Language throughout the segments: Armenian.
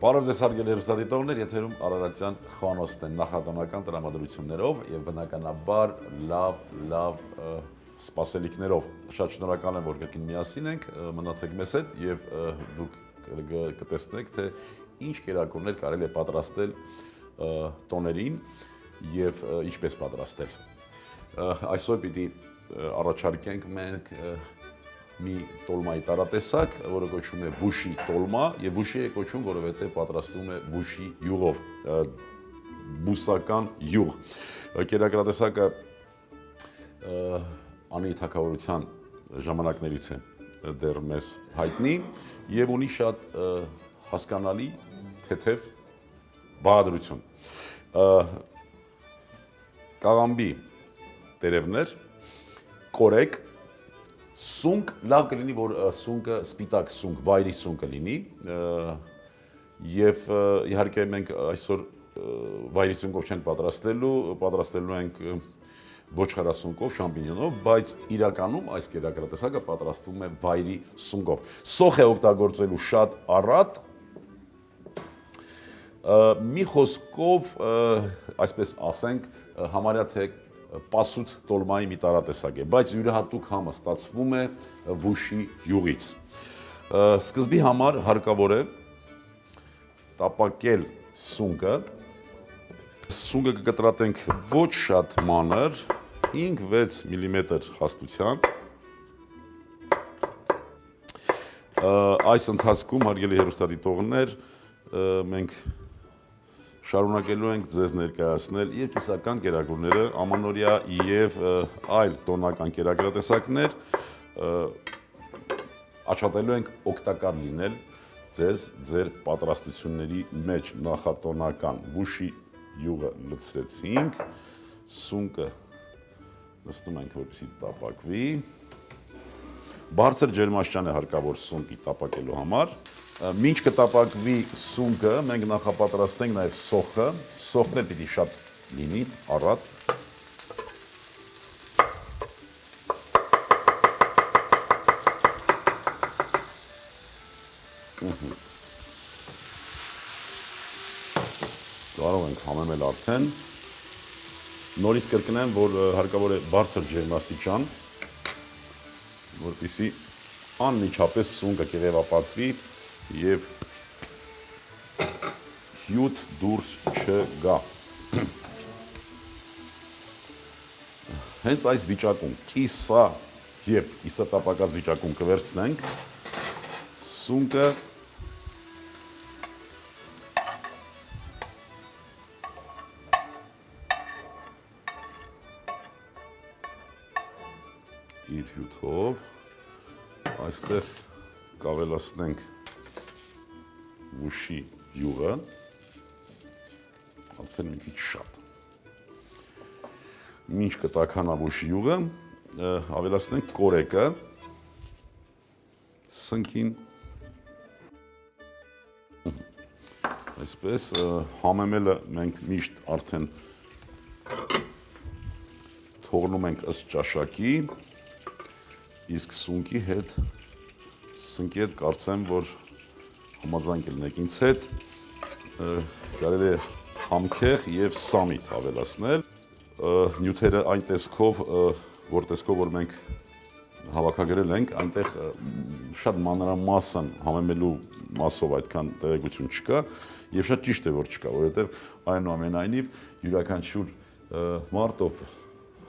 Բարև ձեզ հարգելի հեռուստադիտողներ, եթերում Արարատյան խոհանոցն են նախատոնական տրամադրություններով եւ բնականաբար լավ սպասելիքներով։ Շատ շնորհակալ եմ, որ կրկին միասին ենք, մնացեք մեզ հետ եւ դուք կտեսնեք, թե ինչ կերակուրներ կարելի է պատրաստել տոներին եւ ինչպես պատրաստել։ Այսօր պիտի առաջարկենք մենք մի տոլմայի տարատեսակ, որը կոչվում է վուշի տոլմա, եւ վուշի է կոչվում, որովհետեւ պատրաստվում է վուշի յուղով, բուսական յուղ։ Կերակրատեսակը Անի թագավորության ժամանակներից է դեռ մեզ հայտնի եւ ունի շատ հասկանալի թեթև բաղադրություն։ Կաղամբի տերևներ, կորեկ, սունկ, լավ կլինի, որ սունկը սպիտակ սունկ, վայրի սունկը լինի եւ իհարկե մենք այսօր վայրի սունկով չենք պատրաստելու ենք ոչխարասունկով, շամպինյոնով, բայց իրականում այս կերակրատեսակը պատրաստվում է վայրի սունկով։ Սոխ է օգտագործելու շատ առատ, մի խոսքով, այսպես ասենք, համարյա թե պասուց տոլմայի մի տարատեսակ է, բայց յուրահատուկ համը ստացվում է վուշի յուղից։ Սկզբի համար հարկավոր է տապակել սունկը։ Սունկը կկտրատենք ոչ շատ մանր, 5-6 մմ հաստությամբ։ Այս ընթացքում, հարգելի հեռուստադիտողներ, մենք շարունակելու ենք ձեզ ներկայացնել եւ տեսական կերակուրները, ամանորյա եւ այլ տոնական կերակրատեսակներ, աշխատելու ենք օգտակար լինել ձեզ ձեր պատրաստությունների մեջ նախատոնական վուշի յուղը լցրեցինք, սունկը նստում ենք, որպեսզի տապակվի, բարձր ջերմաստիճան է հարկավոր սունկի տապակելու համար։ Մինչ կտապակվի սունկը, մենք նախապատրաստենք նաև սոխը, սոխն էլ պիտի շատ լինի, առատ։ Կարող ենք համեմել արդեն։ Նորից կրկնեմ, որ հարկավոր է բարձր ջերմաստիճան, որպեսզի անմիջապես սունկը կեղևապատվի եւ հյութ դուրս չգա։ Հենց այս վիճակում կիսա եւ կիսատապակած վիճակում կվերցնենք սունկը իր հյութով, այստեղ կավելացնենք վուշի յուղը, արդեն մի քիչ շատ։ Մինչ կտաքանա վուշի յուղը, ավելացնենք կորեկը, սնկին, այսպես համեմելը մենք միշտ արդեն թողնում ենք ըստ ճաշակի, իսկ սունկի հետ, սնկի հետ կարծեմ, որ համաձայն կլինեք ինձ հետ, կարելի է համքեղ եւ սամիտ ավելացնել։ Նյութերը այն տեսքով, որ մենք հավաքագրել ենք, այնտեղ շատ մանրամասն համեմելու մասով այդքան տեղեկություն չկա եւ շատ ճիշտ է, որ չկա, որովհետեւ այնուամենայնիվ յուրաքանչյուր մարդ, ով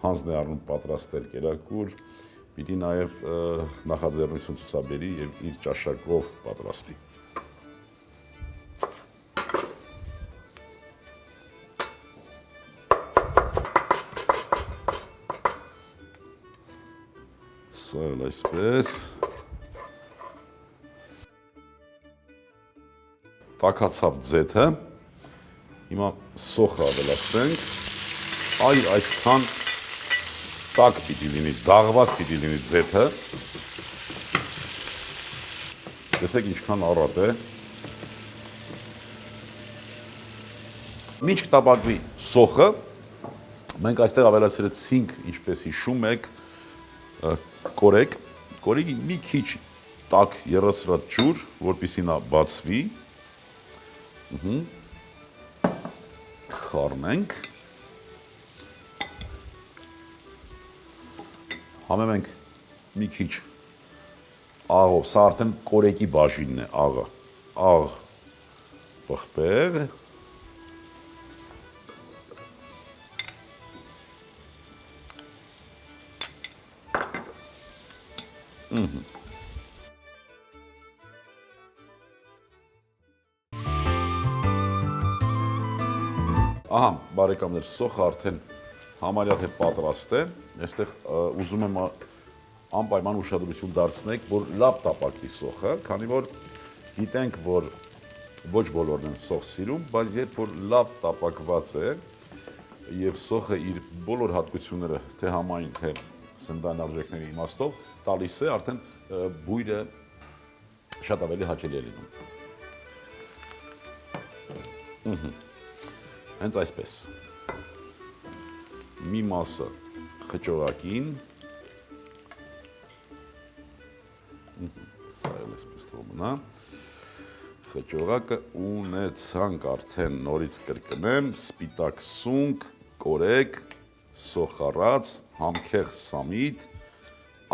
հանձն է առնում պատրաստել կերակուր, պիտի նաեւ նախաձեռնություն ցուցաբերի եւ իր ճաշակով պատրաստի։ Սա էլ այսպես։ Տաքացավ ձեթը, հիմա սոխը ավելացնենք, այսքան տաք պիտի լինի, դաղված պիտի լինի ձեթը, տեսեք ինչքան առատ է, մինչ կտապակվի սոխը, մենք այստեղ ավելացրեցինք, ինչպես հիշում եք, կորեկ, կորեկի մի քիչ տաք եռացրած ջուր, որպեսզի նա բացվի, Խառնենք։ Համեմ ենք մի քիչ աղով, սա արդեն կորեկի բաժինն է, աղը, աղ, պղպեղ, ահա, բարեկամներ, սոխը արդեն համարյա թե պատրաստ է, այստեղ ուզում եմ անպայման ուշադրություն դարձնեք, որ լավ տապակվի սոխը, քանի որ գիտենք, որ ոչ բոլորն են սոխ սիրում, բայց երբ որ լավ տապակված է եւ սոխը իր բոլոր հատկությունները, թե համային, թե սննդային արժեքների իմաստով տալիս է, արդեն բույրը շատ ավելի հաճելի է լինում։ Հենց այսպես։ Մի մասը խճողակին, սա էլ այսպես թող մնա, խճողակը ունեցանք արդեն, նորից կրկնեմ, սպիտակ սունկ, կորեկ, սոխառած, համքեղ սամիտ,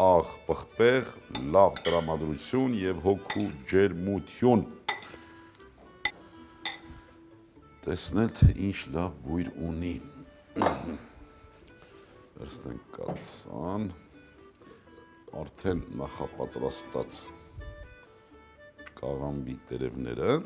աղ պղպեղ, լավ տրամադրություն եւ հոգու ջերմություն։ Տեսնել, թե ինչ լավ բույր ունի։ Վերցնենք կաթսան, արդեն նախապատրաստած կաղամբի տերևները,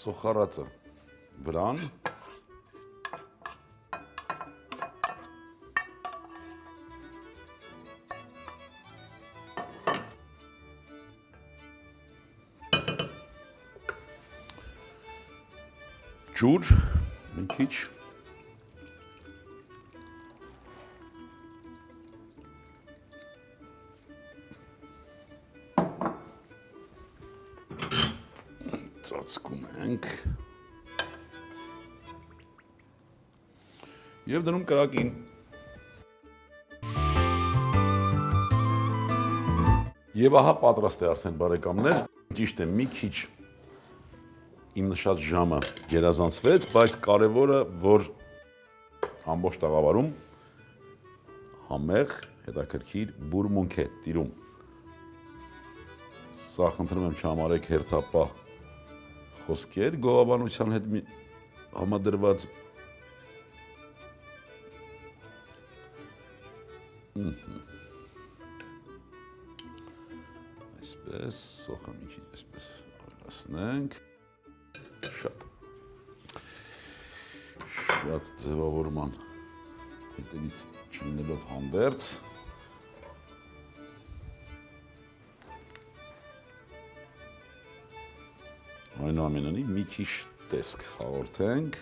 սոխառածը վրան, ջուր, մի քիչ, ծածկում ենք և դնում կրակին։ Եվ ահա պատրաստ է արդեն բարեկամներ, ճիշտ է մի քիչ իմ նշած ժամը գերազանցվեց, բայց կարևորը, որ ամբողջ տաղավարում համեղ, հետաքրքիր բուրմունք է տիրում։ Սա խնդրում եմ չհամարեք հերթապահ խոսքեր գովաբանության հետ համադրված։ Այսպես, սոխը մի քիչ այսպես ավելացնենք, շատ ձևավորման հետևից չլինելով հանդերձ, այնուամենայնիվ մի քիչ տեսք հաղորդենք,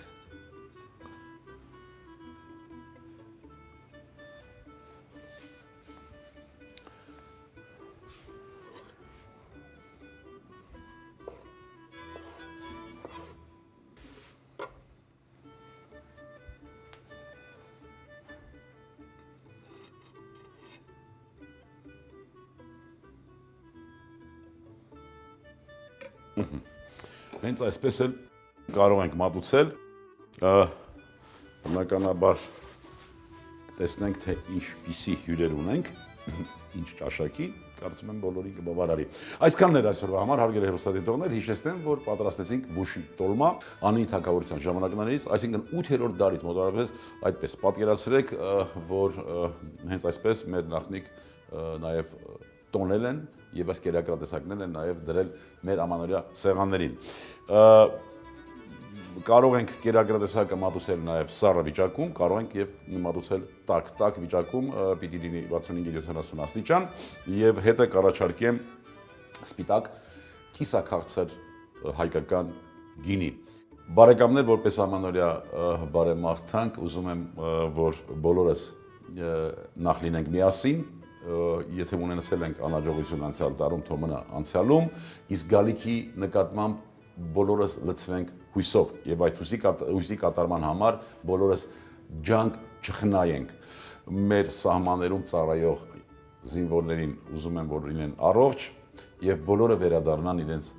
հենց այսպես էլ կարող ենք մատուցել, բնականաբար տեսնենք, թե ինչպիսի հյուրեր ունենք, ինչ ճաշակի, կարծում եմ բոլորին կբավարարի։ Այսքանն էր այսօրվա համար, հարգելի հեռուստադիտողներ, հիշեցնեմ, որ պատրաստեցինք վուշի տոլմա Անի թագավորության ժամանակներից, այսինքն 8-րդ դարից մոտավորապես այդպես պատկերացրեք, որ հենց այսպես մեր նախնիկ նաև տոնել են եւ այս կերակրատեսակներն են նաև դրել մեր ամանորյա սեղաններին։ Կարող ենք կերակրատեսակը մատուցել նաև սառը վիճակում, կարող ենք եւ մատուցել տաք վիճակում, պիտի լինի 65-70 աստիճան եւ հետը կառաջարկեմ սպիտակ կիսաքաղցր հայկական գինի։ Բարեկամներ, որպես ամանորյա բարեմաղթանք, ուզում եմ, որ բոլորս նախ լինենք միասին, եթե ունեցել ենք անհաջողություն անցյալ տարում, թող մնա անցյալում, իսկ գալիքի նկատմամբ բոլորս լցվենք հույսով եւ այդ հույսի կատարման համար բոլորս ջանք չխնայենք։ Մեր սահմաններում ծառայող զինվորներին ուզում եմ, որ լինեն առողջ եւ բոլորը վերադառնան իրենց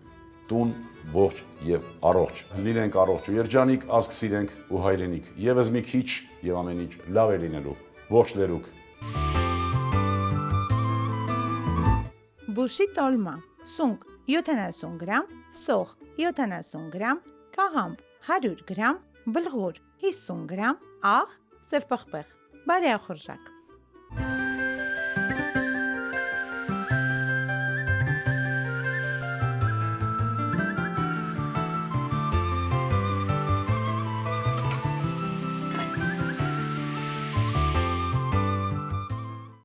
տուն ողջ եւ առողջ։ Լինենք առողջ ու երջանիկ, ազգ սիրենք ու հայրենիք։ Եվս մի քիչ եւ ամեն ինչ լավ է լինելու։ Ողջ լերուկ։ Բուժի տոլմա, սունկ 70 գրամ, սող 70 գրամ, կաղամբ 100 գրամ, բլղուր 50 գրամ, աղ, սև պղպեղ, բարեախորժակ։